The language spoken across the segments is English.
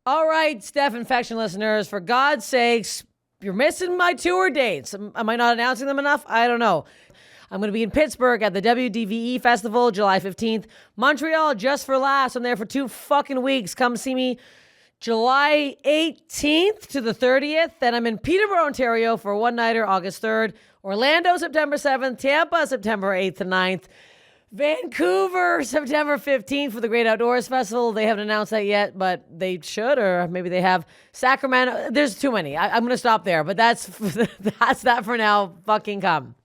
All right, Steph Infection listeners, for God's sakes, you're missing my tour dates. Am I not announcing them enough? I don't know. I'm going to be in Pittsburgh at the WDVE Festival, July 15th. Montreal, Just for Laughs. I'm there for 2 fucking weeks. Come see me July 18th to the 30th. Then I'm in Peterborough, Ontario for a one-nighter, August 3rd. Orlando, September 7th. Tampa, September 8th to 9th. Vancouver, September 15th for the Great Outdoors Festival. They haven't announced that yet, but they should, or maybe they have. Sacramento, there's too many. I'm going to stop there, but that's that for now. Fucking come.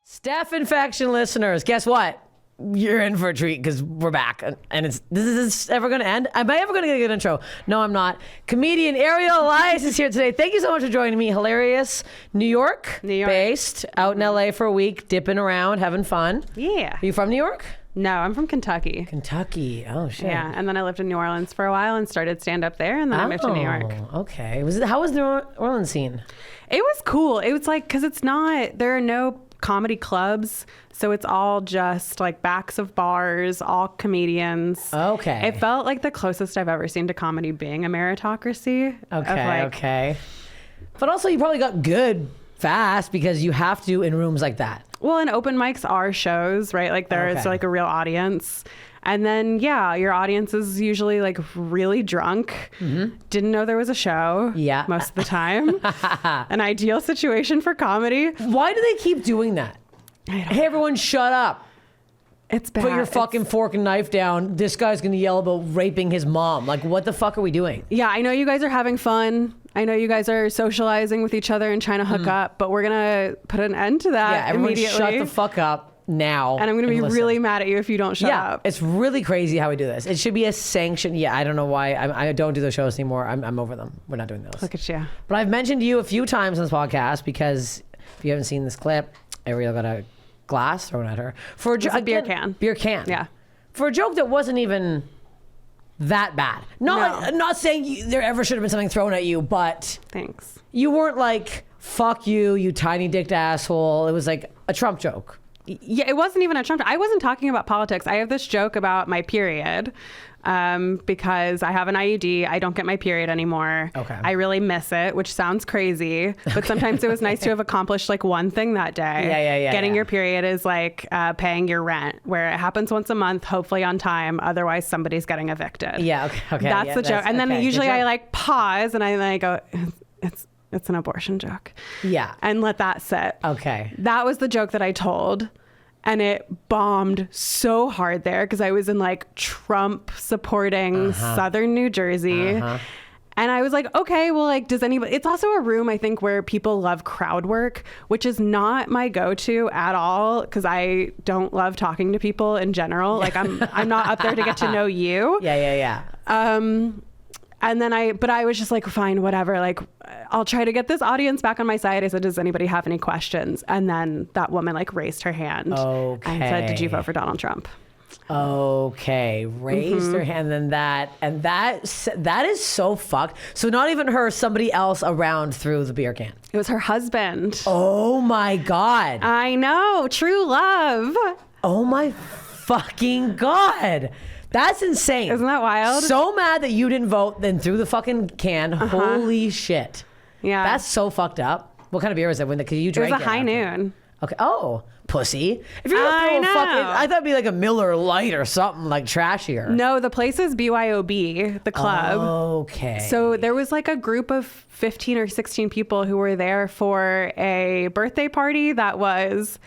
Steph Infection listeners, guess what? You're in for a treat because we're back. And this is ever going to end? Am I ever going to get a good intro? No, I'm not. Comedian Ariel Elias is here today. Thank you so much for joining me. Hilarious. New York based, out in LA for a week, dipping around, having fun. Yeah. Are you from New York? No, I'm from Kentucky. Kentucky. Oh, shit. Yeah, and then I lived in New Orleans for a while and started stand-up there, and then I moved to New York. Okay. How was the New Orleans scene? It was cool. It was like, because there are no comedy clubs, so it's all just like backs of bars, all comedians. Okay. It felt like the closest I've ever seen to comedy being a meritocracy. Okay. But also you probably got good fast because you have to in rooms like that. Well, and open mics are shows, right? Like there's like a real audience. And then, yeah, your audience is usually like really drunk. Mm-hmm. Didn't know there was a show most of the time. An ideal situation for comedy. Why do they keep doing that? Hey, everyone, shut up. It's bad. Put your fucking fork and knife down. This guy's going to yell about raping his mom. Like, what the fuck are we doing? Yeah, I know you guys are having fun. I know you guys are socializing with each other and trying to hook up, but we're going to put an end to that immediately. Shut the fuck up. Now. And I'm going to be really mad at you if you don't shut up. It's really crazy how we do this. It should be a sanction. Yeah, I don't know why. I don't do those shows anymore. I'm over them. We're not doing those. Look at you. But I've mentioned you a few times on this podcast because if you haven't seen this clip, Ariel got a glass thrown at her. For a beer can. Beer can. Yeah. For a joke that wasn't even that bad. Not saying there ever should have been something thrown at you, but... Thanks. You weren't like, fuck you, you tiny dicked asshole. It was like a Trump joke. Yeah, it wasn't even a Trump. I wasn't talking about politics. I have this joke about my period because I have an IUD. I don't get my period anymore. Okay. I really miss it, which sounds crazy. But sometimes it was nice to have accomplished like one thing that day. Yeah. Getting your period is like paying your rent, where it happens once a month, hopefully on time. Otherwise, somebody's getting evicted. Yeah, okay. That's the joke. And then usually I like pause and I like go, it's an abortion joke. Yeah. And let that sit. Okay. That was the joke that I told. And it bombed so hard there because I was in like Trump supporting Southern New Jersey. And I was like, okay, well, like, does anybody, it's also a room I think where people love crowd work, which is not my go-to at all. Cause I don't love talking to people in general. Like I'm not up there to get to know you. Yeah. And then I was just like, fine, whatever. Like, I'll try to get this audience back on my side. I said, does anybody have any questions? And then that woman like raised her hand and said, did you vote for Donald Trump? Okay. Raised her hand. And that is so fucked. So not even her, somebody else around threw the beer can. It was her husband. Oh my God. I know. True love. Oh my fucking God. That's insane. Isn't that wild? So mad that you didn't vote, then threw the fucking can. Holy shit. Yeah. That's so fucked up. What kind of beer was it? Because you drank it. It was a High Noon. Okay. Oh, pussy. If you're gonna throw a fucking, I thought it'd be like a Miller Lite or something like trashier. No, the place is BYOB, the club. Okay. So there was like a group of 15 or 16 people who were there for a birthday party that was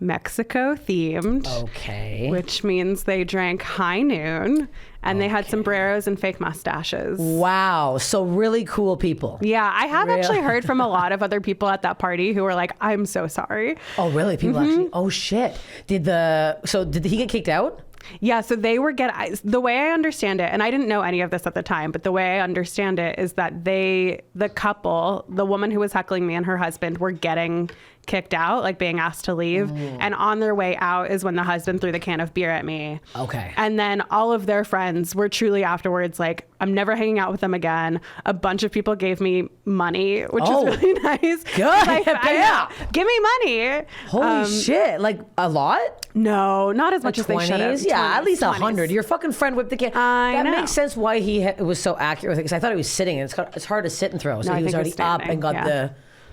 Mexico themed. Okay. Which means they drank High Noon and they had sombreros and fake mustaches. Wow. So really cool people. Yeah. I have actually heard from a lot of other people at that party who were like, I'm so sorry. Oh, really? People actually, oh shit. Did he get kicked out? Yeah, so they were the way I understand it, and I didn't know any of this at the time, but the way I understand it is that the couple, the woman who was heckling me and her husband, were getting kicked out, like being asked to leave. And on their way out is when the husband threw the can of beer at me. Okay. And then all of their friends were truly afterwards like, I'm never hanging out with them again. A bunch of people gave me money, which is really nice. Good. Yeah. Give me money. Holy shit. Like a lot? No, not as much as they should have. Yeah, at least 20s. 100. Your fucking friend whipped the can. I know. Makes sense why he was so accurate with it, because I thought he was sitting, and it's hard to sit and throw. So No, he I was think already he's up standing, and got yeah.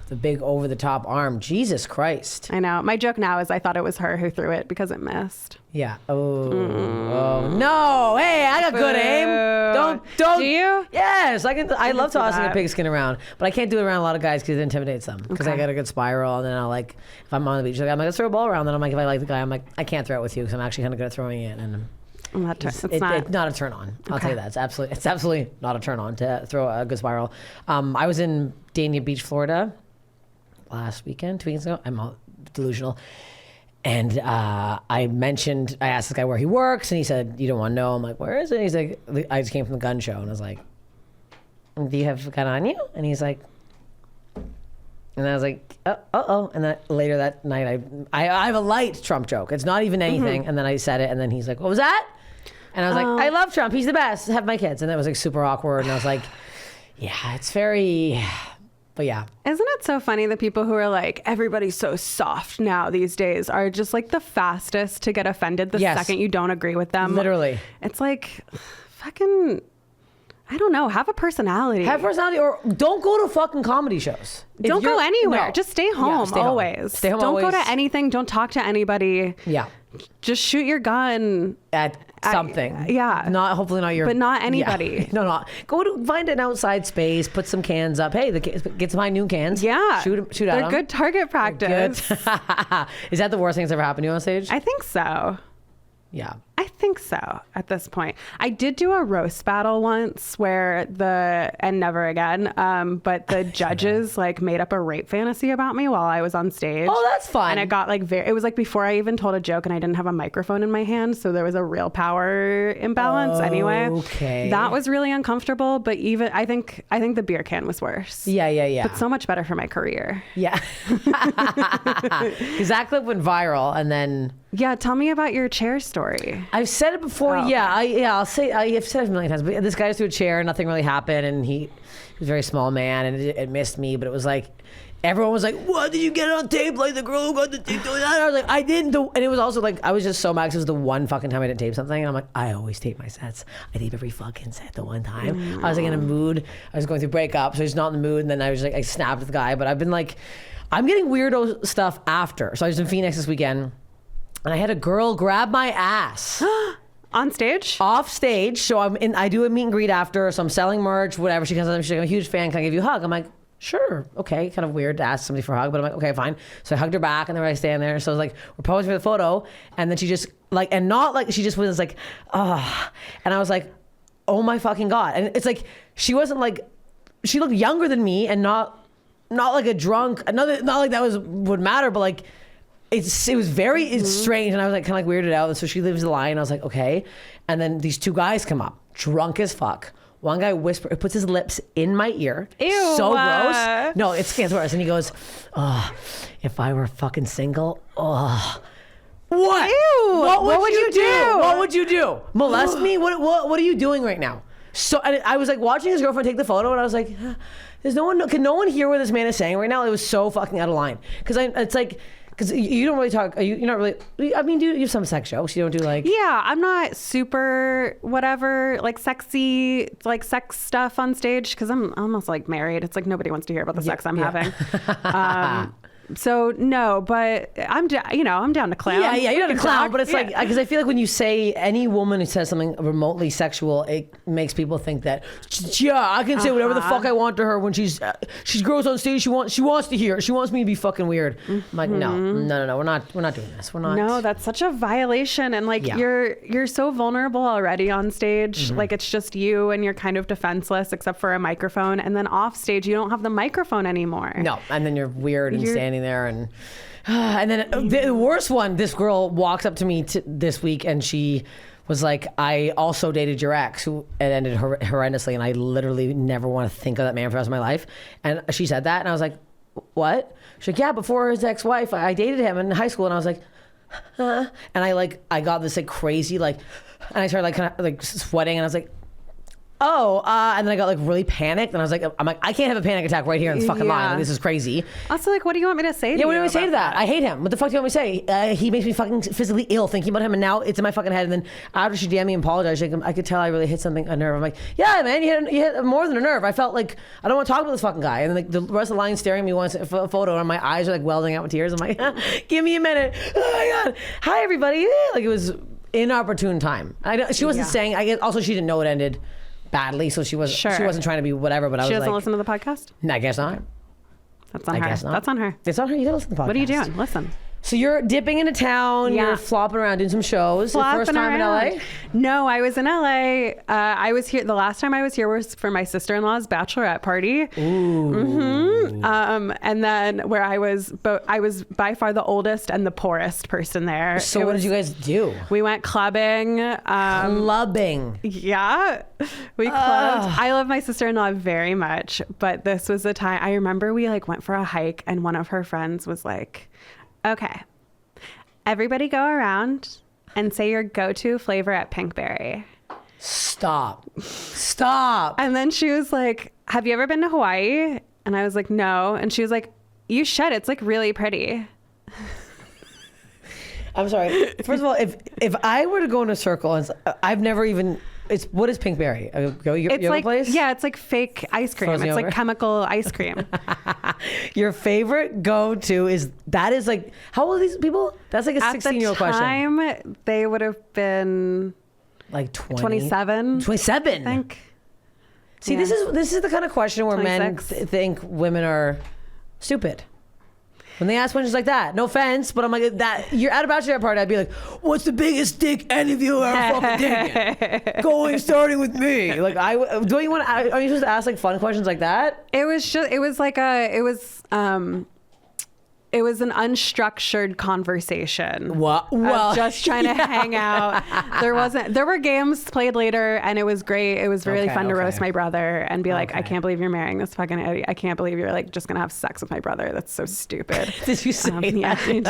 the big over the top arm. Jesus Christ. I know. My joke now is I thought it was her who threw it because it missed. Yeah. Oh no. Hey, I got good aim. Don't. Do you? Yes, I love see tossing a that. pigskin around, but I can't do it around a lot of guys because it intimidates them. Because I Okay. got a good spiral, and then I'll like, if I'm on the beach, I'm like, let's throw a ball around. Then I'm like, if I like the guy, I'm like, I can't throw it with you because I'm actually kind of good at throwing it, and It's not a turn on. I'll tell you that. It's absolutely not a turn on to throw a good spiral. I was in Dania Beach, Florida last weekend, 2 weekends ago. I'm all delusional. And I asked this guy where he works, and he said, you don't want to know. I'm like, where is it? He's like, I just came from the gun show. And I was like, do you have a gun on you? And he's like, and I was like, uh-oh. And then later that night, I have a light Trump joke. It's not even anything. And then I said it, and then he's like, what was that? And I was like, I love Trump. He's the best. Have my kids. And that was like super awkward. And I was like, yeah, it's very, but yeah. Isn't it so funny that people who are like, everybody's so soft now these days are just like the fastest to get offended the second you don't agree with them? Literally. It's like, fucking, I don't know, have a personality. Have personality, or don't go to fucking comedy shows. Don't go anywhere. No. Just stay home stay home. always. Stay home don't always. go to anything. Don't talk to anybody. Yeah. Just shoot your gun. At something. Yeah. Hopefully not your. But not anybody. Yeah. No. Go to find an outside space, put some cans up. Hey, get some high noon cans. Yeah. Shoot at They're them. good target practice. Good. Is that the worst thing that's ever happened to you on stage? I think so. Yeah. I think so at this point. I did do a roast battle once where and never again, but the judges like made up a rape fantasy about me while I was on stage. Oh, that's fun. And it got like it was like before I even told a joke, and I didn't have a microphone in my hand. So there was a real power imbalance anyway. Okay. That was really uncomfortable, but even I think the beer can was worse. Yeah. But so much better for my career. Yeah. Because that clip went viral, and then. Yeah, tell me about your chair story. I've said it before. Oh, I've said it a million times. But this guy threw a chair, and nothing really happened, and he was a very small man, and it missed me. But it was like everyone was like, "What did you get on tape? Like the girl who got the tape?" And I was like, "I didn't." And it was also like I was just so mad 'cause it was the one fucking time I didn't tape something, and I'm like, I always tape my sets. I tape every fucking set the one time. I was like in a mood. I was going through breakup, so I was not in the mood, and then I was like, I snapped at the guy. But I've been like, I'm getting weirdo stuff after. So I was in Phoenix this weekend. And I had a girl grab my ass. On stage? Off stage. So I do a meet and greet after. So I'm selling merch, whatever. She comes up, she's like, I'm a huge fan. Can I give you a hug? I'm like, sure. Okay. Kind of weird to ask somebody for a hug, but I'm like, okay, fine. So I hugged her back, and then I stand there. So I was like, we're posing for the photo. And then she just like, and not like, she just was like, oh. And I was like, oh my fucking God. And it's like, she wasn't like, she looked younger than me, and not like a drunk, not like that would matter, but like, it was very strange, and I was like kind of like weirded out. And so she leaves the line. I was like, okay. And then these two guys come up, drunk as fuck. One guy puts his lips in my ear. Ew. So gross. No, it gets worse. And he goes, oh, if I were fucking single, oh. What? Ew. What would you do? What would you do? Molest me? What are you doing right now? So and I was like watching his girlfriend take the photo, and I was like, there's no one. Can no one hear what this man is saying right now? It was so fucking out of line. It's like. Because you don't really talk, you're not really, I mean, you have some sex jokes. You don't do like. Yeah, I'm not super whatever, like sexy, like sex stuff on stage because I'm almost like married. It's like nobody wants to hear about the sex I'm having. So no, but I'm down to clown. Yeah, you're down to clown, but it's like, because I feel like when you say any woman who says something remotely sexual, it makes people think that, yeah, I can say whatever the fuck I want to her when she's gross on stage. She wants to hear. She wants me to be fucking weird. I'm like, no, we're not doing this. We're not. No, that's such a violation, and like you're so vulnerable already on stage. Like it's just you, and you're kind of defenseless except for a microphone, and then off stage you don't have the microphone anymore. No, and then you're weird and standing standing there, and then the worst one. This girl walks up to me this week, and she was like, I also dated your ex, who it ended horrendously, and I literally never want to think of that man for the rest of my life. And she said that, and I was like, what? She's like, yeah, before his ex-wife, I dated him in high school. And I was like, huh? And I got this like crazy, like, and I started like kind of like sweating, and I was like, oh, and then I got like really panicked, and I was like, I can't have a panic attack right here in this fucking line. Like, this is crazy. Also, like, what do you want me to say to Yeah, what do you you want me to say to that? I hate him. What the fuck do you want me to say? He makes me fucking physically ill thinking about him, and now it's in my fucking head. And then after she DM'd me and apologized, like, I could tell I really hit a nerve. I'm like, yeah, man, you hit more than a nerve. I felt like I don't want to talk about this fucking guy. And then like the rest of the line staring at me once a photo, and my eyes are like welding out with tears. I'm like, give me a minute. Oh my god. Hi everybody. Like, it was inopportune time. She wasn't saying. I guess also she didn't know it ended badly, so she wasn't trying to be whatever. But I was like, she doesn't listen to the podcast. No, I guess not. That's on her. That's on her. It's on her. You gotta listen to the podcast. What are you doing? Listen. So you're dipping into town. Yeah. You're flopping around doing some shows. The first time in LA? No, I was in LA. I was here. The last time I was here was for my sister-in-law's bachelorette party. Ooh. And then where I was by far the oldest and the poorest person there. So what did you guys do? We went clubbing. Clubbing. Yeah, we clubbed. I love my sister-in-law very much, but this was the time. I remember we like went for a hike, and one of her friends was like, okay, everybody go around and say your go-to flavor at Pinkberry. Stop. And then she was like, have you ever been to Hawaii? And I was like, no. And she was like, you should. It's like really pretty. I'm sorry. First of all, if I were to go in a circle, and I've never even... what is Pinkberry? It's like, place? Yeah, it's like fake ice cream. Frozen It's yogurt? like chemical ice cream. Your favorite go-to is like, how old are these people? That's like a 16-year-old question. At the time, they would have been like 20? 27. 27? I think. See, Yeah. this is the kind of question where 26. men think women are stupid. When they ask questions like that, no offense, but I'm like, that you're at a bachelorette party, I'd be like, what's the biggest dick any of you ever fucking starting with me? Like, are you supposed to ask like fun questions like that? It was an unstructured conversation. Well, just trying to hang out. There were games played later, and it was great. It was really fun to roast my brother and be like, I can't believe you're marrying this fucking idiot. I can't believe you're like just gonna have sex with my brother. That's so stupid. Did you say that? Yeah, I did.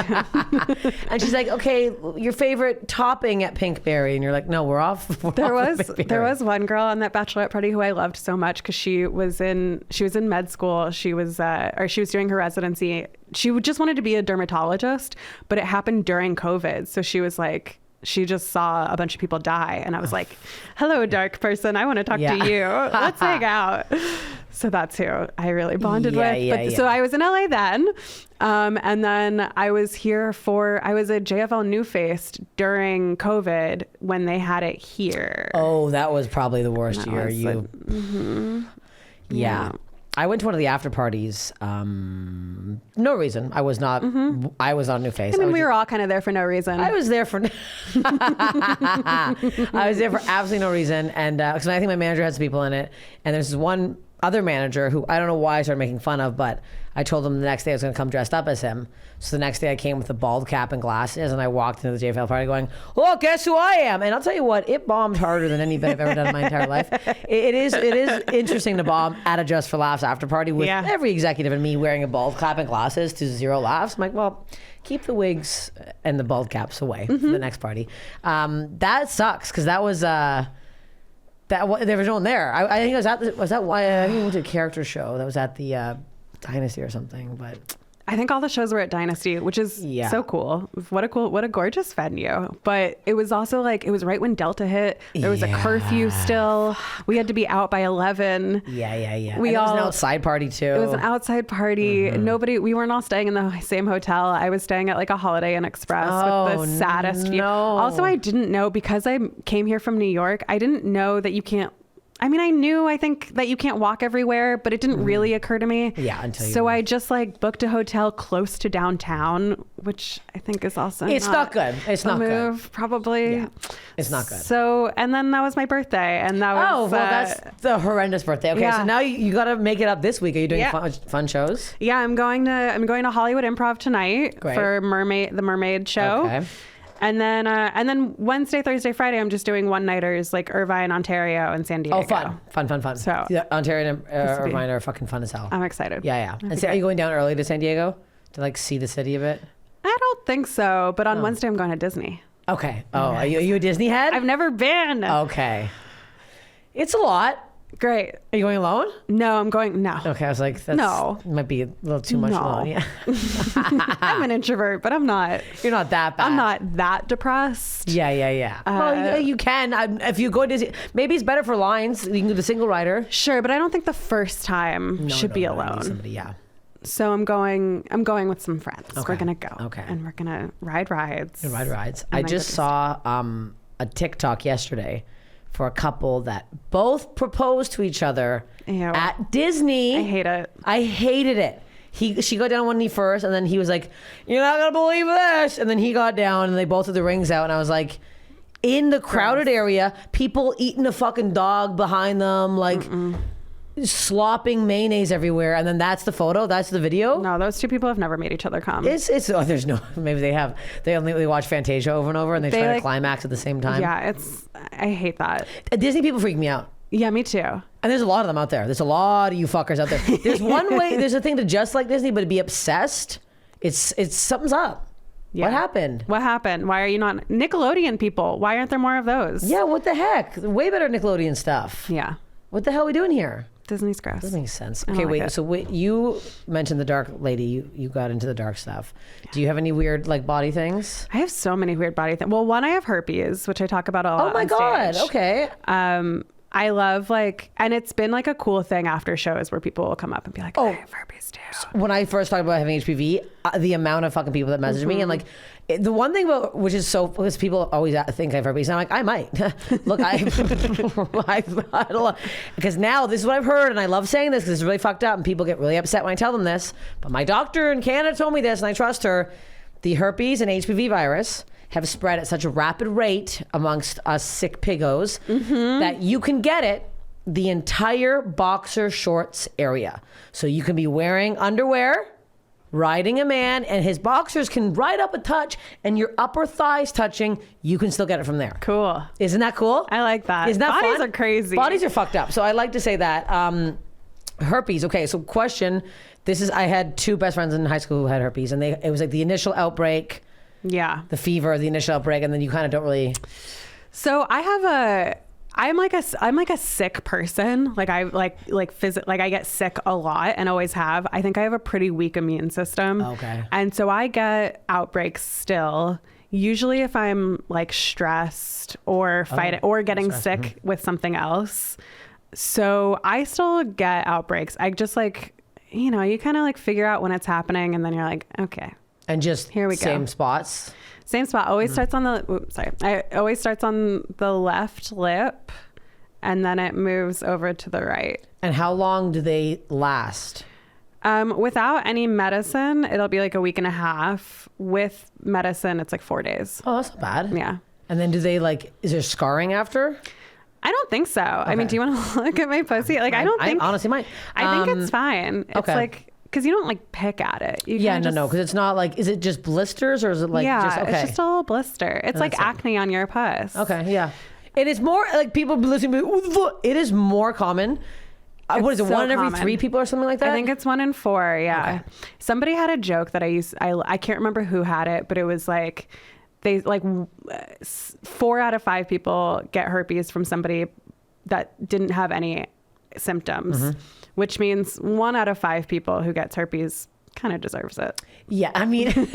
And she's like, okay, your favorite topping at Pinkberry, and you're like, no, we're off. There was one girl on that bachelorette party who I loved so much because she was in med school. She was doing her residency. She just wanted to be a dermatologist, but it happened during COVID. So she was like, she just saw a bunch of people die. And I was like, hello, dark person. I want to talk to you. Let's hang out. So that's who I really bonded with. So I was in LA then. And then I was at JFL New Faced during COVID when they had it here. Oh, that was probably the worst year. Yeah. I went to one of the after parties. No reason. I was not. I was on New Face. I mean, we were all kind of there for no reason. I was there for. I was there for absolutely no reason, and because I think my manager had some people in it, and there's this one other manager who I don't know why I started making fun of, but I told him the next day I was going to come dressed up as him. So the next day I came with a bald cap and glasses, and I walked into the JFL party going, "Well, guess who I am?" And I'll tell you what, it bombed harder than any bit I've ever done in my entire life. It is interesting to bomb at a Just for Laughs after party with every executive and me wearing a bald cap and glasses to zero laughs. I'm like, well, keep the wigs and the bald caps away for the next party. That sucks because that was. There was no one there. I think it was why I think we went to a character show that was at the Dynasty or something, but I think all the shows were at Dynasty, which is so cool. What a gorgeous venue. But it was also like, it was right when Delta hit. There was a curfew still. We had to be out by 11. Yeah. It was an outside party too. It was an outside party. We weren't all staying in the same hotel. I was staying at like a Holiday Inn Express with the saddest view. Also, I didn't know, because I came here from New York, I didn't know that you can't I mean, I knew, I think that you can't walk everywhere, but it didn't really occur to me. Yeah, until you So I just like booked a hotel close to downtown, which I think is also It's not good. It's not move, good. Probably. Yeah, it's not good. So, and then that was my birthday, and that was. Oh, well, that's the horrendous birthday. Okay, yeah. so now you got to make it up this week. Are you doing Yeah. fun shows? Yeah, I'm going to Hollywood Improv tonight Great. for the Mermaid show. Okay. And then Wednesday, Thursday, Friday, I'm just doing one-nighters like Irvine, Ontario, and San Diego. Oh, fun. So yeah, Ontario and this will be- Irvine are fucking fun as hell. I'm excited. Yeah. And so are you going down early to San Diego to like see the city a bit? I don't think so, but on Wednesday I'm going to Disney. Okay. Oh, are you a Disney head? I've never been. Okay. It's a lot. Great. Are you going alone? No, I'm going. No. Okay, I was like, that's No. might be a little too much No. alone. Yeah. I'm an introvert, but I'm not. You're not that bad. I'm not that depressed. Yeah. Well, you can. If you go to Disney, maybe it's better for lines. You can do the single rider. Sure, but I don't think the first time should be No, you alone. need somebody, yeah. So I'm going with some friends. Okay. We're gonna go. Okay. And we're gonna ride rides. Ride rides. And I then just go to saw a TikTok yesterday for a couple that both proposed to each other Ew. at Disney. I hate it. I hated it. She got down on one knee first, and then he was like, "You're not gonna believe this," and then he got down, and they both had the rings out, and I was like, in the crowded area, people eating a fucking dog behind them, like slopping mayonnaise everywhere, and then that's the photo, that's the video. No, those two people have never made each other come. It's there's no, maybe they have, they watch Fantasia over and over, and they try to like- climax at the same time. Yeah, I hate that. Disney people freak me out. Yeah, me too. And there's a lot of them out there. There's a lot of you fuckers out there. There's there's a thing to just like Disney, but to be obsessed, it's something's up. Yeah. What happened? What happened? Why are you not Nickelodeon people? Why aren't there more of those? Yeah, what the heck? Way better Nickelodeon stuff. Yeah. What the hell are we doing here? Disney's gross. That makes sense. I don't Okay, like wait. it. So you mentioned the dark lady. You got into the dark stuff. Do you have any weird like body things? I have so many weird body things. Well, one, I have herpes, which I talk about a lot. Oh my on god. stage. Okay. I love and it's been like a cool thing after shows where people will come up and be like, I have herpes too. When I first talked about having HPV, the amount of fucking people that message me and like the one thing about which is so because people always think I have herpes, and I'm like, I might. Look, because now this is what I've heard, and I love saying this because it's really fucked up, and people get really upset when I tell them this. But my doctor in Canada told me this, and I trust her. The herpes and HPV virus have spread at such a rapid rate amongst us sick pigos that you can get it the entire boxer shorts area. So you can be wearing underwear, riding a man, and his boxers can ride up a touch, and your upper thighs touching, you can still get it from there. Cool. Isn't that cool? I like that. Isn't that Bodies fun? are crazy. Bodies are fucked up. So I like to say that. Herpes. Okay, so question. I had two best friends in high school who had herpes, and it was like the initial outbreak, Yeah. the fever, the initial outbreak, and then you kind of don't really. So I'm like a sick person. Like I like I get sick a lot and always have. I think I have a pretty weak immune system. Okay. And so I get outbreaks still. Usually if I'm like stressed or fighting or getting sick with something else. So I still get outbreaks. I just you kind of like figure out when it's happening, and then you're like, okay. And just Here we go. same spots. Same spot. Always starts on it always starts on the left lip, and then it moves over to the right. And how long do they last? Without any medicine, it'll be like a week and a half. With medicine, it's like 4 days. Oh, that's not bad. Yeah. And then do they is there scarring after? I don't think so. I mean, do you want to look at my pussy? Like, I don't think. I honestly might. I think it's fine. It's okay. because you don't like pick at it. You Yeah, kinda no, because it's not is it just blisters or is it yeah, okay? it's just a little blister. It's like that's it. acne on your puss. Okay, yeah. It is more people listening to me. It is more common. What is it? so One in every common. 3 people or something like that? I think it's 1 in 4. Yeah. Okay. Somebody had a joke that I can't remember who had it, but it was like, 4 out of 5 people get herpes from somebody that didn't have any symptoms, which means 1 out of 5 people who gets herpes kind of deserves it. Yeah, I mean, because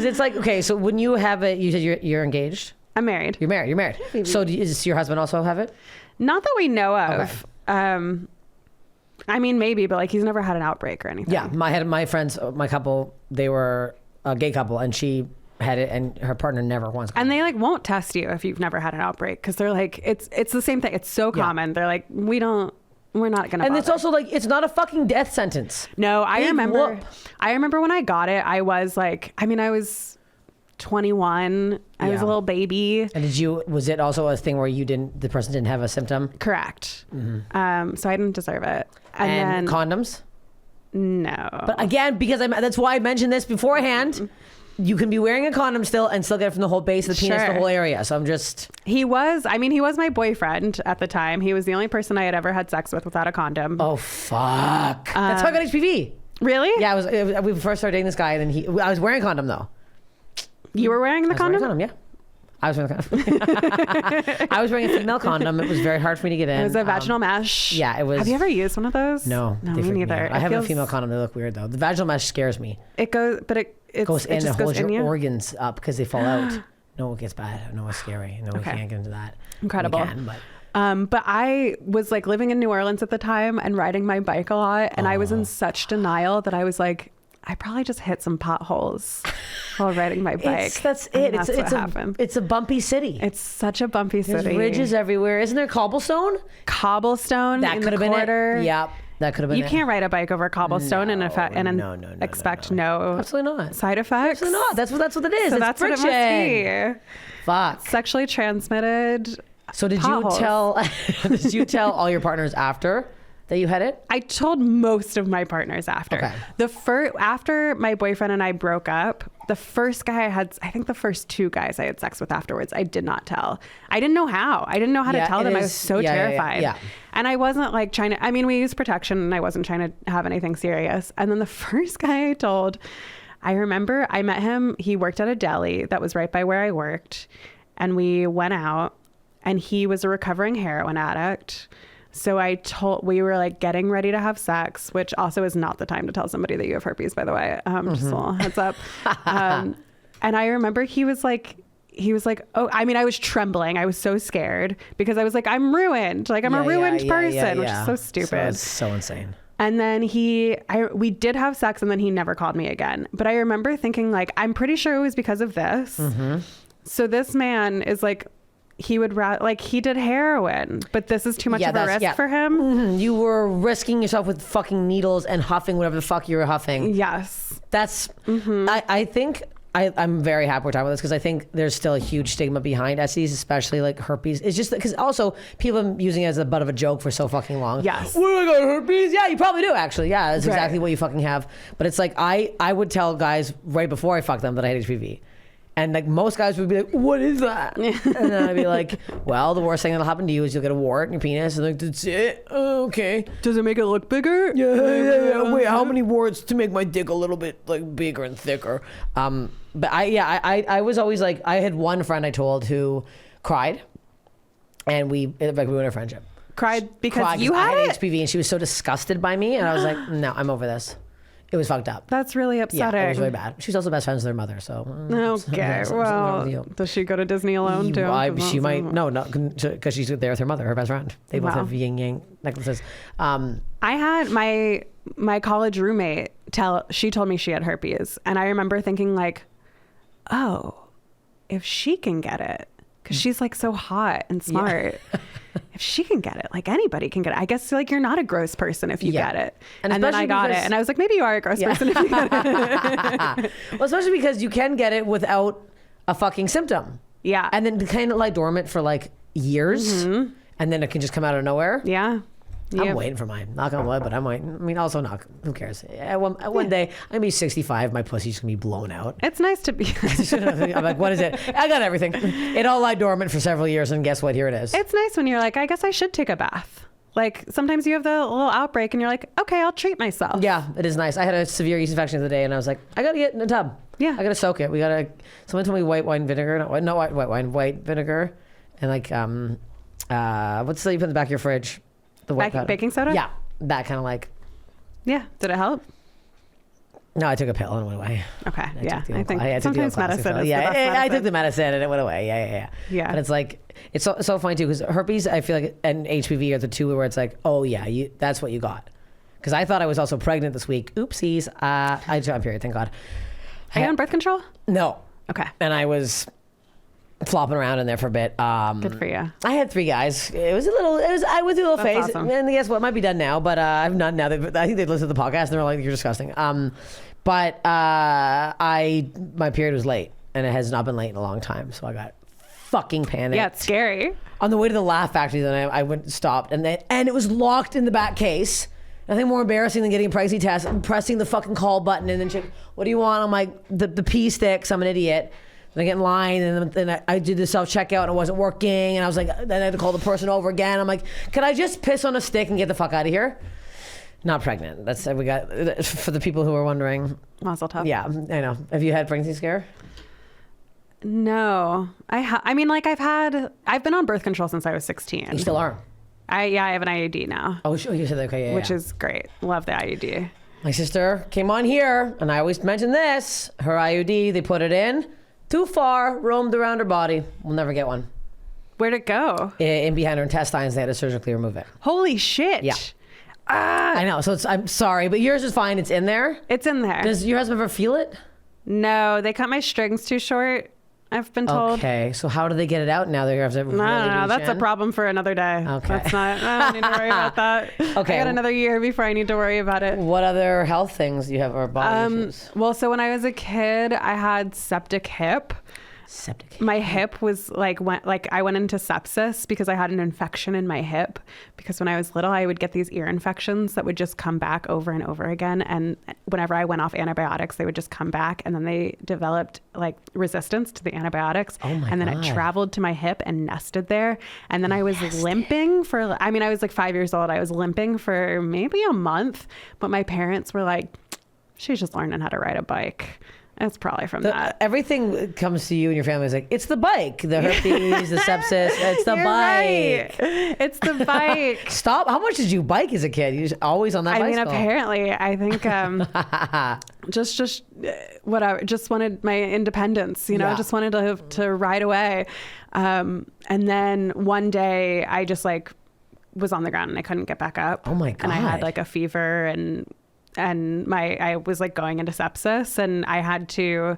it's like, okay, so when you have it, you said you're engaged. I'm married. You're married. So does your husband also have it? Not that we know of. Okay. I mean, maybe, but he's never had an outbreak or anything. Yeah, my friends, my couple, they were a gay couple, and she had it and her partner never once. And they like won't test you if you've never had an outbreak because they're like, it's the same thing. It's so common. They're like, we're not gonna. And bother. it's also like, it's not a fucking death sentence. No, I Big remember. whoop. I remember when I got it. I was like, I was 21. I was a little baby. And was it also a thing where the person didn't have a symptom? Correct. Mm-hmm. So I didn't deserve it. And then condoms? no. But again, because that's why I mentioned this beforehand. You can be wearing a condom still and still get it from the whole base of the penis, the whole area. So I'm just... He was my boyfriend at the time. He was the only person I had ever had sex with without a condom. Oh, fuck. That's how I got HPV. Really? Yeah, we first started dating this guy and then I was wearing a condom though. You were wearing the condom? Wearing a condom, yeah. I was wearing a condom. I was wearing a female condom. It was very hard for me to get in. It was a vaginal mesh. Yeah, it was. Have you ever used one of those? No, me neither. I have a female condom. They look weird though. The vaginal mesh scares me. It goes, but it goes in and holds your you? organs up because they fall out. No, it gets bad. No, it's scary. No, we can't get into that. Incredible. We can, but. But I was like living in New Orleans at the time and riding my bike a lot, and I was in such denial that I was like, I probably just hit some potholes while riding my bike. That's it. That's what happened. It's a bumpy city. It's such a bumpy city. There's ridges everywhere. Isn't there cobblestone? Cobblestone. That could have been it. Yep. That could have been You can't ride a bike over cobblestone and expect no absolutely not side effects. Absolutely not. That's what it is. So it's that's friction. what it must be. Fuck. Sexually transmitted. So did potholes. you tell all your partners after that you had it? I told most of my partners after. Okay. After my boyfriend and I broke up, the first guy I think the first two guys I had sex with afterwards, I did not tell. I didn't know how. I didn't know how to tell them. I was so terrified. Yeah. And I wasn't like trying to, we used protection and I wasn't trying to have anything serious. And then the first guy I told, I remember I met him. He worked at a deli that was right by where I worked. And we went out and he was a recovering heroin addict. So we were like getting ready to have sex, which also is not the time to tell somebody that you have herpes, by the way. Just a little heads up. And I remember he was like, oh, I was trembling. I was so scared because I was like, I'm ruined. Like I'm a ruined person, which is so stupid. So it's so insane. And then we did have sex and then he never called me again. But I remember thinking like, I'm pretty sure it was because of this. Mm-hmm. So this man is like, he did heroin, but this is too much of a risk for him. Mm-hmm. You were risking yourself with fucking needles and huffing whatever the fuck you were huffing. Yes. That's, I think I'm very happy we're talking about this because I think there's still a huge stigma behind STDs, especially like herpes. It's just because also people have been using it as the butt of a joke for so fucking long. Yes. Well, I got herpes. Yeah, you probably do actually. Yeah, that's exactly what you fucking have. But it's like, I would tell guys right before I fuck them that I had HPV. And like most guys would be like, what is that? And then I'd be like, well, the worst thing that'll happen to you is you'll get a wart in your penis. And like, that's it? Oh, okay. Does it make it look bigger? Yeah. Wait, how many warts to make my dick a little bit like bigger and thicker? But I was always like, I had one friend I told who cried. And we ruined our friendship. Cried because you had it? HPV and she was so disgusted by me. And I was like, no, I'm over this. It was fucked up. That's really upsetting. Yeah, it was really bad. She's also best friends with her mother, so. Okay, well, does she go to Disney alone too? She might, no, because she's there with her mother, her best friend. They both have yin yang necklaces. I had my college roommate she told me she had herpes, and I remember thinking like, oh, if she can get it, because she's like so hot and smart. Yeah. If she can get it, like anybody can get it. I guess like you're not a gross person if you get it. And then I got it and I was like, maybe you are a gross person if you get it. Well, especially because you can get it without a fucking symptom. Yeah. And then kind of lie dormant for like years. Mm-hmm. And then it can just come out of nowhere. Yeah. I'm waiting for mine. Knock on wood, but I'm waiting. I mean, also knock. Who cares? One day, I'm gonna be 65. My pussy's gonna be blown out. It's nice to be. I'm like, what is it? I got everything. It all lied dormant for several years, and guess what? Here it is. It's nice when you're like, I guess I should take a bath. Like sometimes you have the little outbreak, and you're like, okay, I'll treat myself. Yeah, it is nice. I had a severe yeast infection the other day, and I was like, I gotta get in a tub. Yeah, I gotta soak it. Someone told me white vinegar, and like what's the you put in the back of your fridge? The white baking soda? Yeah. That kind of like. Yeah. Did it help? No, I took a pill and it went away. Okay. I think I sometimes medicine is I took the medicine and it went away. Yeah. But it's like, it's so funny too because herpes, I feel like, and HPV are the two where it's like, oh yeah, that's what you got. Because I thought I was also pregnant this week. Oopsies. I on period, thank God. Are you on birth control? No. Okay. And I was flopping around in there for a bit. Good for you. I had 3 guys. I went through a little phase. awesome. And guess what? It might be done now, but I'm not now. I think they listened to the podcast and they're like, you're disgusting. But my period was late and it has not been late in a long time. So I got fucking panicked. Yeah, it's scary. On the way to the Laugh Factory, then I went stopped and it was locked in the back case. Nothing more embarrassing than getting a pricey test and pressing the fucking call button and then check, what do you want? I'm like, the pee sticks. I'm an idiot. And I get in line and then I did the self-checkout and it wasn't working. And I was like, then I had to call the person over again. I'm like, can I just piss on a stick and get the fuck out of here? Not pregnant. That's, we got, for the people who are wondering. Mazel tov. Yeah, I know. Have you had pregnancy scare? No. I mean, like I've been on birth control since I was 16. You still are? I have an IUD now. Oh, sure. You said that. Okay, Which is great. Love the IUD. My sister came on here, and I always mention this. Her IUD, they put it in. Too far, roamed around her body. We'll never get one. Where'd it go? In behind her intestines, they had to surgically remove it. Holy shit. Yeah. I know. So I'm sorry, but yours is fine. It's in there. It's in there. Does your husband ever feel it? No, they cut my strings too short, I've been told. Okay, so how do they get it out now? They have to really No, that's reach a in? problem for another day. Okay. That's not, I don't need to worry about that. Okay. I got another year before I need to worry about it. What other health things do you have or body issues? Well, so when I was a kid, I had septic hip. Septic. My hip was I went into sepsis because I had an infection in my hip, because when I was little I would get these ear infections that would just come back over and over again, and whenever I went off antibiotics they would just come back, and then they developed like resistance to the antibiotics. Oh my and then God. it traveled to my hip and nested there, and then I was limping for, I mean, I was like 5 years old. I was limping for maybe a month, but my parents were like, she's just learning how to ride a bike. It's probably from that. Everything comes to you and your family is like, it's the bike, the herpes, the sepsis, it's the You're bike. Right. It's the bike. Stop. How much did you bike as a kid? You just always on that I mean, bicycle? apparently, I think just whatever. Just wanted my independence, you know. Yeah. Just wanted to ride away. And then one day, I just like was on the ground and I couldn't get back up. Oh my God. And I had like a fever and I was like going into sepsis, and I had to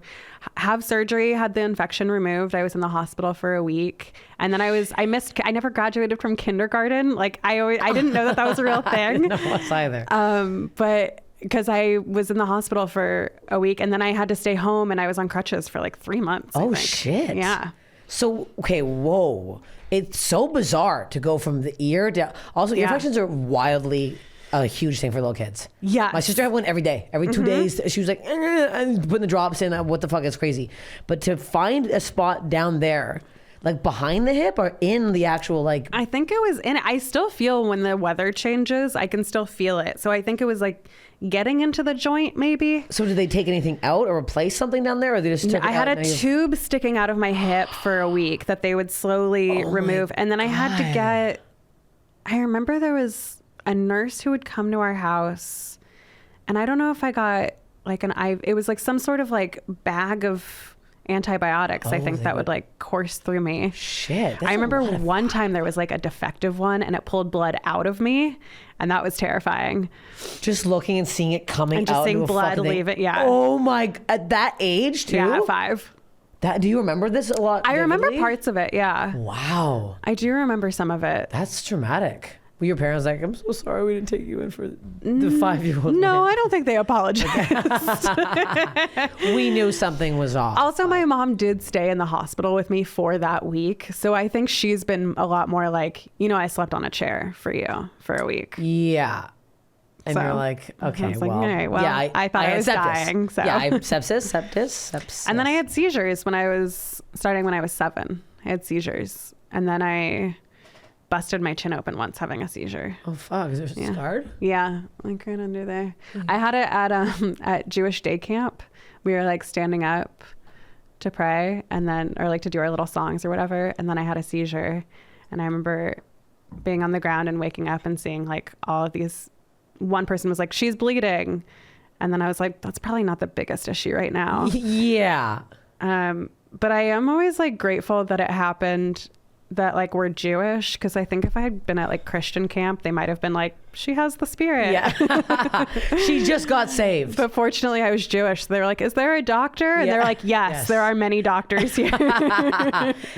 have surgery, had the infection removed. I was in the hospital for a week, and then I never graduated from kindergarten. Like I didn't know that was a real thing. I didn't know us either. But because I was in the hospital for a week, and then I had to stay home, and I was on crutches for like 3 months. I Oh, think. shit. Yeah. So, okay, whoa. It's so bizarre to go from the ear down. Also, ear infections are wildly a huge thing for little kids. Yeah. My sister had one every day. Every 2 days, she was like, and putting the drops in. What the fuck is crazy? But to find a spot down there, like behind the hip or in the actual like... I think it was in it. I still feel when the weather changes, I can still feel it. So I think it was like getting into the joint maybe. So did they take anything out or replace something down there, or they just took it I had out a tube sticking out of my hip for a week that they would slowly remove. And then I had to get... I remember there was a nurse who would come to our house, and I don't know if I got like it was like some sort of like bag of antibiotics, I think, that would like course through me. Shit. I remember one time there was like a defective one and it pulled blood out of me, and that was terrifying. Just looking and seeing it coming out. And just seeing blood leave it. Yeah. Oh my, at that age too? Yeah, at 5. Do you remember this a lot? I remember vividly? parts of it. Yeah. Wow. I do remember some of it. That's dramatic. Were your parents like, I'm so sorry we didn't take you in for the 5-year-old? No, I don't think they apologized. We knew something was off. Also, my mom did stay in the hospital with me for that week. So I think she's been a lot more like, I slept on a chair for you for a week. Yeah. And So, you're like, okay, I was like, well. all right, well, yeah, I thought I had was sepsis. dying, so. Yeah, sepsis. And then I had seizures when I was 7. I had seizures. And then I busted my chin open once having a seizure. Oh, fuck. Is there scarred? Yeah, like right under there. I had it at Jewish day camp. We were like standing up to pray and then, or like to do our little songs or whatever. And then I had a seizure. And I remember being on the ground and waking up and seeing like all of these, one person was like, she's bleeding. And then I was like, that's probably not the biggest issue right now. Yeah. But I am always like grateful that it happened that like were Jewish, because I think if I had been at like Christian camp, they might have been like, she has the spirit. Yeah. She just got saved. But fortunately I was Jewish, so they were like, is there a doctor? And they're like, yes, there are many doctors here.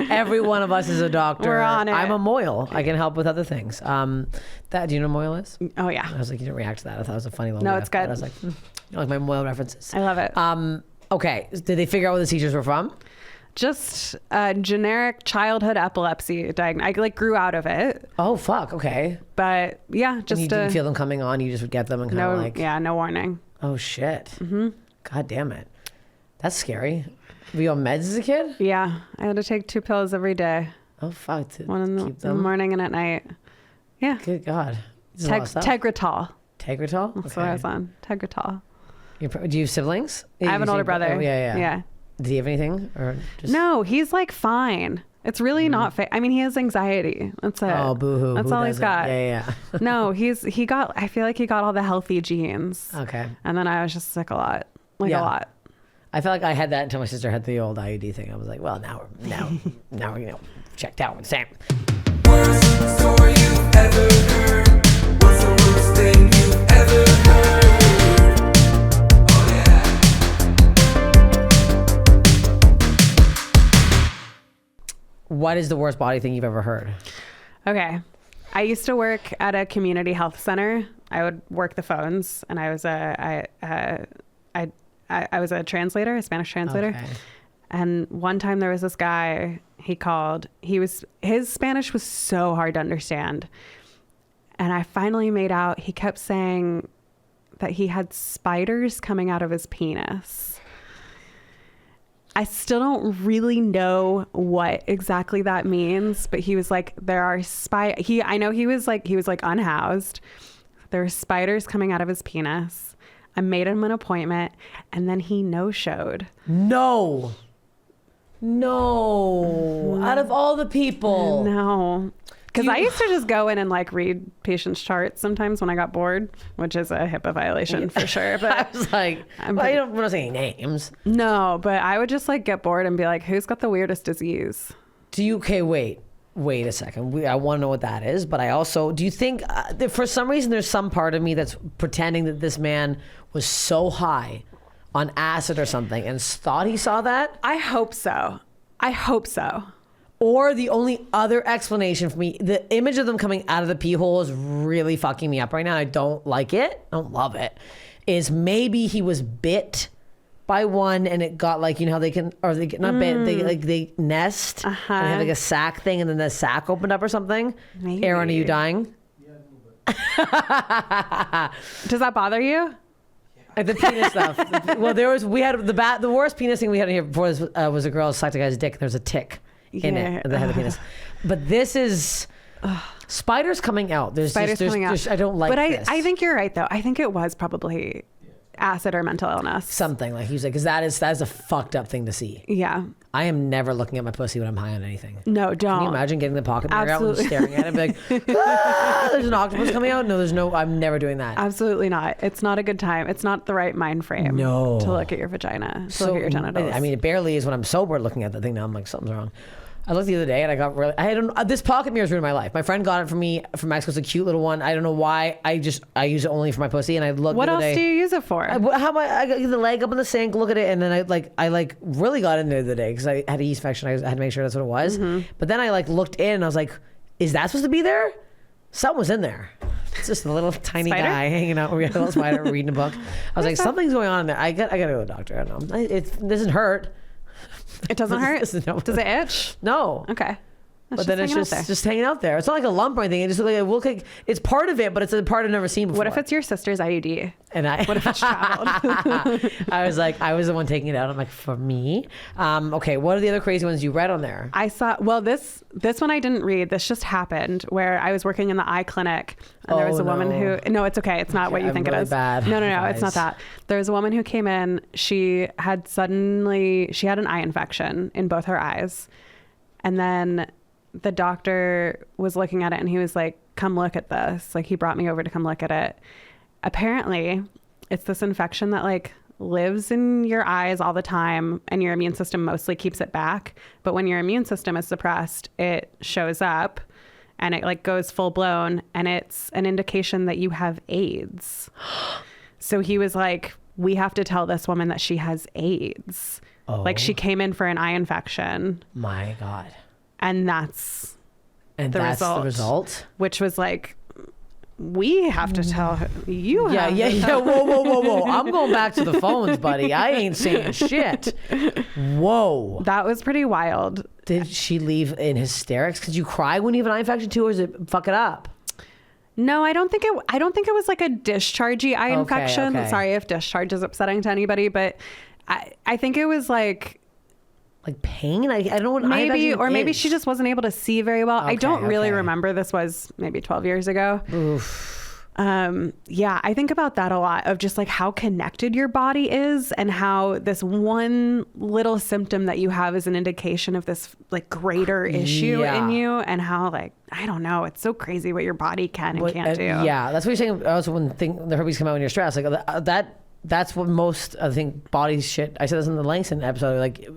Every one of us is a doctor. We're on it. I'm a moil. I can help with other things. Do you know what moil is? Oh yeah. I was like, you didn't react to that. I thought it was a funny little No, riff, it's good. but I was like, you like my moil references. I love it. Okay. Did they figure out what the seizures were from? Just generic childhood epilepsy I like grew out of it. Oh fuck. Okay. But yeah, just And you didn't feel them coming on. You just would get them and kind of like. Yeah, no warning. Oh shit. Mm-hmm. God damn it. That's scary. Were you on meds as a kid? Yeah, I had to take 2 pills every day. Oh fuck. One in the morning and at night. Yeah. Good God. Tegretol. Tegretol? That's what I was on. Tegretol. Do you have siblings? I have an older brother. Oh, yeah. Yeah. Does he have anything? Or just... No, he's like fine. It's really not I mean, he has anxiety. That's it. Oh, boo-hoo. That's all he's got. Yeah. No, I feel like he got all the healthy genes. Okay. And then I was just sick a lot. A lot. I felt like I had that until my sister had the old IUD thing. I was like, well, now we're checked out with Sam. Worst story you've ever heard. What's the worst thing you've ever heard? What is the worst body thing you've ever heard? Okay. I used to work at a community health center. I would work the phones, and I was a translator, a Spanish translator. Okay. And one time there was this guy, he called, his Spanish was so hard to understand. And I finally made out, he kept saying that he had spiders coming out of his penis. I still don't really know what exactly that means, but he was like, there are I know he was like unhoused. There are spiders coming out of his penis. I made him an appointment, and then he no-showed. No. Out of all the people. No. Because I used to just go in and like read patients' charts sometimes when I got bored, which is a HIPAA violation for sure. But I was like, I don't want to say names. No, but I would just like get bored and be like, who's got the weirdest disease? Okay, wait a second. I want to know what that is, but I also, do you think that for some reason there's some part of me that's pretending that this man was so high on acid or something and thought he saw that? I hope so. Or the only other explanation for me, the image of them coming out of the pee hole is really fucking me up right now. I don't like it. I don't love it. Is maybe he was bit by one and it got like, you know how they can, or they get not bit, they nest and they have like a sac thing and then the sac opened up or something. Maybe. Aaron, are you dying? Yeah, a little bit. Does that bother you? Like the penis stuff. Well, we had the worst penis thing we had in here before this was a girl sucked a guy's dick and there's a tick in it that had the penis. But this is spiders coming out. There's coming out. I don't like this. But I think you're right though. I think it was probably acid or mental illness. Something like he's like, because that is a fucked up thing to see. Yeah. I am never looking at my pussy when I'm high on anything. No, don't. Can you imagine getting the pocket mirror out and staring at it and be like, there's an octopus coming out? No, I'm never doing that. Absolutely not. It's not a good time. It's not the right mind frame to look at your vagina, look at your genitals. I mean, it barely is when I'm sober looking at the thing now. I'm like, something's wrong. I looked the other day and this pocket mirror's ruined my life. My friend got it for me from Mexico. It's a cute little one. I don't know why. I use it only for my pussy. And I looked what the other else day, do you use it for? I got the leg up in the sink, look at it, and then I really got in there the other day because I had a yeast infection. I had to make sure that's what it was. Mm-hmm. But then I looked in and I was like, is that supposed to be there? Something was in there. It's just a little tiny guy hanging out. We had a little spider reading a book. I was like, something's going on in there. I gotta go to a doctor. I don't know. It doesn't hurt. It doesn't hurt? Does it itch? No. Okay. But then it's just hanging out there. It's not like a lump or anything. It just looks like it's part of it, but it's a part I've never seen before. What if it's your sister's IUD? And what if it's traveled? I was the one taking it out. I'm like, for me? Okay, what are the other crazy ones you read on there? I saw, this one I didn't read. This just happened where I was working in the eye clinic and there was a woman who, no, it's okay. It's not what you think it is. Bad. No, it's not that. There was a woman who came in. She had an eye infection in both her eyes. And then the doctor was looking at it and he was like, come look at this. Like he brought me over to come look at it. Apparently it's this infection that lives in your eyes all the time, and your immune system mostly keeps it back. But when your immune system is suppressed, it shows up and it like goes full blown, and it's an indication that you have AIDS. So he was like, we have to tell this woman that she has AIDS. Like she came in for an eye infection. My God. And that's the result? Which was like, we have to tell her. You have to tell her. Whoa. I'm going back to the phones, buddy. I ain't saying shit. Whoa. That was pretty wild. Did she leave in hysterics? Could you cry when you have an eye infection too, or is it fuck it up? No, I don't think it was like a dischargey eye infection. Okay. Sorry if discharge is upsetting to anybody, but I think it was like pain. I don't know what maybe, or maybe is. she just wasn't able to see very well. I don't really remember. This was maybe 12 years ago. Oof. Yeah, I think about that a lot, of just like how connected your body is, and how this one little symptom that you have is an indication of this like greater issue in you, and how like, I don't know, it's so crazy what your body can and can't do. Yeah, that's what you're saying. Also, when the herpes come out when you're stressed, like that's what most, I think, body shit. I said this in the Langston episode. Like,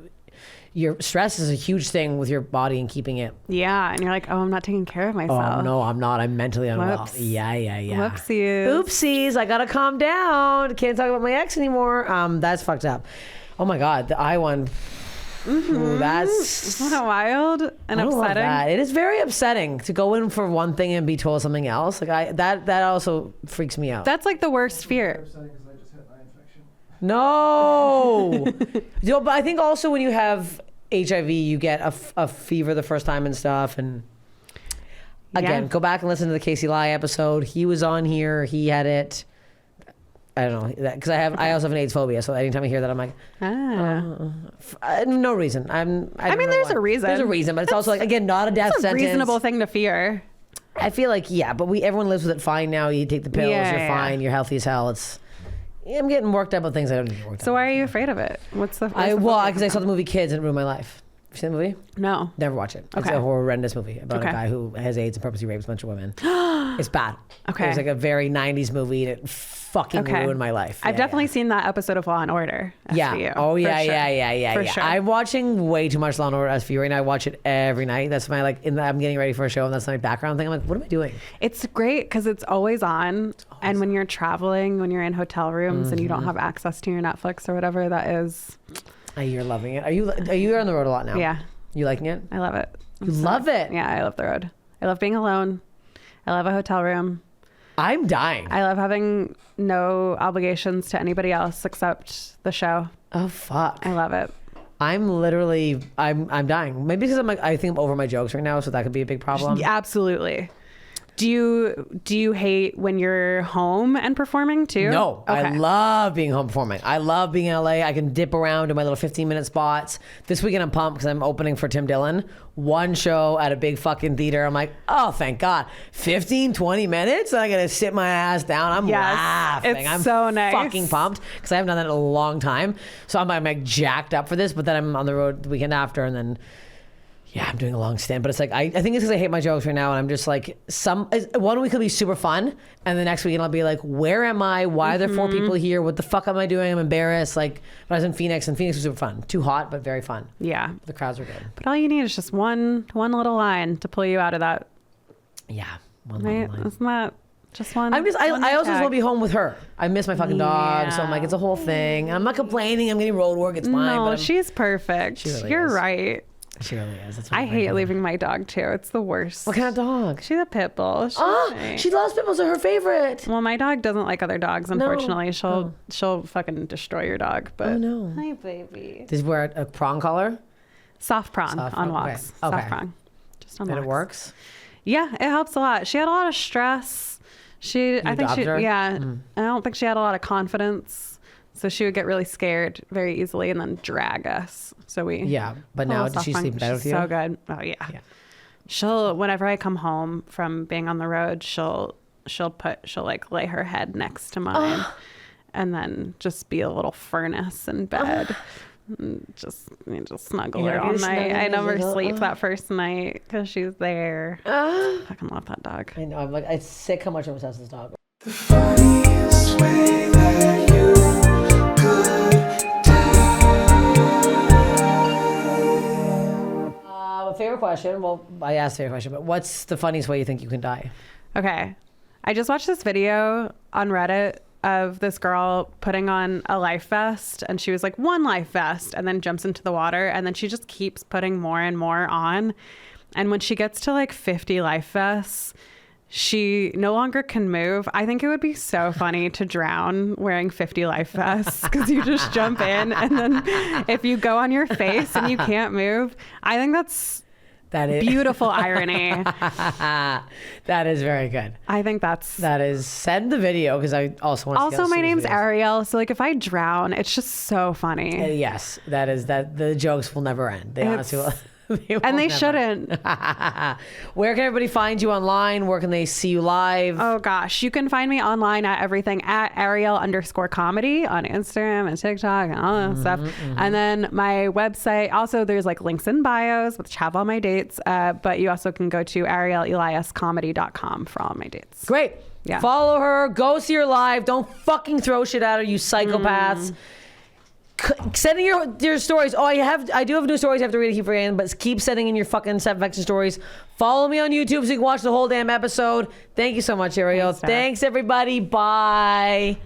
your stress is a huge thing with your body and keeping it. Yeah, and you're like, oh, I'm not taking care of myself. Oh no, I'm not. I'm mentally unwell. Whoops. Yeah. Whoopsies. I gotta calm down. Can't talk about my ex anymore. That's fucked up. Oh my God, the eye one. Ooh, that's Isn't that wild and I don't love upsetting? that. It is very upsetting to go in for one thing and be told something else. Like that also freaks me out. That's like the worst fear. No. But I think also when you have HIV, you get a fever the first time and stuff. And again, go back and listen to the Casey Lai episode. He was on here. He had it. I don't know, because I also have an AIDS phobia. So anytime I hear that, I'm like, no reason. I mean, there's a reason. There's a reason, but it's also like, again, not a death It's a sentence. reasonable thing to fear. I feel like, but everyone lives with it fine now. You take the pills, you're fine, you're healthy as hell. I'm getting worked up about things I don't need to get worked up. So why are you afraid of it? What's the because I saw the movie Kids and it ruined my life. You seen the movie? No. Never watch it. It's Okay. a horrendous movie about a guy who has AIDS and purposely rapes a bunch of women. It's bad. Okay. It was like a very 90s movie and it fucking ruined my life. I've definitely seen that episode of Law and Order. SVU, Oh yeah, for sure. yeah. For sure. I'm watching way too much Law and Order SVU right now. I watch it every night. That's my I'm getting ready for a show and that's my background thing. I'm like, what am I doing? It's great because it's always on. And when you're traveling, when you're in hotel rooms and you don't have access to your Netflix or whatever that is. You're loving it. Are you on the road a lot now? Yeah. You liking it? I love it. You love it? Yeah, I love the road. I love being alone. I love a hotel room. I'm dying. I love having no obligations to anybody else except the show. Oh fuck. I love it. I'm dying. Maybe because I think I'm over my jokes right now, so that could be a big problem. Yeah, absolutely. Do you hate when you're home and performing too? No, Okay. I love being home performing. I love being in LA. I can dip around to my little 15-minute spots. This weekend I'm pumped because I'm opening for Tim Dillon. One show at a big fucking theater. I'm like, oh, thank God. 15, 20 minutes? And I got to sit my ass down. I'm laughing. It's I'm so nice. fucking pumped because I haven't done that in a long time. So I'm like jacked up for this, but then I'm on the road the weekend after and then I'm doing a long stint, but it's like, I think it's because I hate my jokes right now. And I'm just like, one week will be super fun. And the next weekend I'll be like, where am I? Why are there 4 people here? What the fuck am I doing? I'm embarrassed. Like, but I was in Phoenix and Phoenix was super fun. Too hot, but very fun. Yeah. The crowds were good. But all you need is just one little line to pull you out of that. Yeah. One Right? line. Isn't that just one? I also just want to be home with her. I miss my fucking dog. So I'm like, Yeah. it's a whole thing. And I'm not complaining. I'm getting road work. It's fine. No, but she's perfect. She really You're is. right. she really is. That's I hate leaving my dog too. It's the worst. What kind of dog? She's a pit bull. She loves pit bulls. They're her favorite. Well, my dog doesn't like other dogs. Unfortunately, she'll fucking destroy your dog. But Oh, no. hi, baby. Does he wear a prong collar? Soft prong Soft on prong, walks. okay. Soft prong, just on And walks. it works? Yeah, it helps a lot. She had a lot of stress. I think adopted her? I don't think she had a lot of confidence. So she would get really scared very easily and then drag us. So But now does she sleep better with you? So good. Oh yeah. Whenever I come home from being on the road, she'll like lay her head next to mine and then just be a little furnace in bed. And just snuggle her all night. I never sleep that first night because she's there. I fucking love that dog. I know. I'm like, it's sick how much I'm obsessed with this dog. The funniest way that you could question. Well, I asked a favorite question, but what's the funniest way you think you can die? Okay. I just watched this video on Reddit of this girl putting on a life vest, and she was like, 1 life vest, and then jumps into the water, and then she just keeps putting more and more on. And when she gets to like 50 life vests, she no longer can move. I think it would be so funny to drown wearing 50 life vests because you just jump in, and then if you go on your face and you can't move, I think that is beautiful irony. That is very good. I think that is. Send the video because I also want to see. Also, my name's videos. Ariel, so like if I drown, it's just so funny. Yes, that the jokes will never end. They honestly will. And they shouldn't. Where can everybody find you online? Where can they see you live? Oh gosh, you can find me online at everything at Ariel_comedy on Instagram and TikTok and all that stuff. And then my website, also there's like links in bios which have all my dates. But you also can go to arieleliascomedy.com for all my dates. Great. Yeah. Follow her. Go see her live. Don't fucking throw shit at her, you psychopaths. Sending your stories. Oh, I do have new stories I have to read to keep forgetting, but keep sending in your fucking self-infection stories. Follow me on YouTube so you can watch the whole damn episode. Thank you so much, Ariel. Thanks everybody. Bye.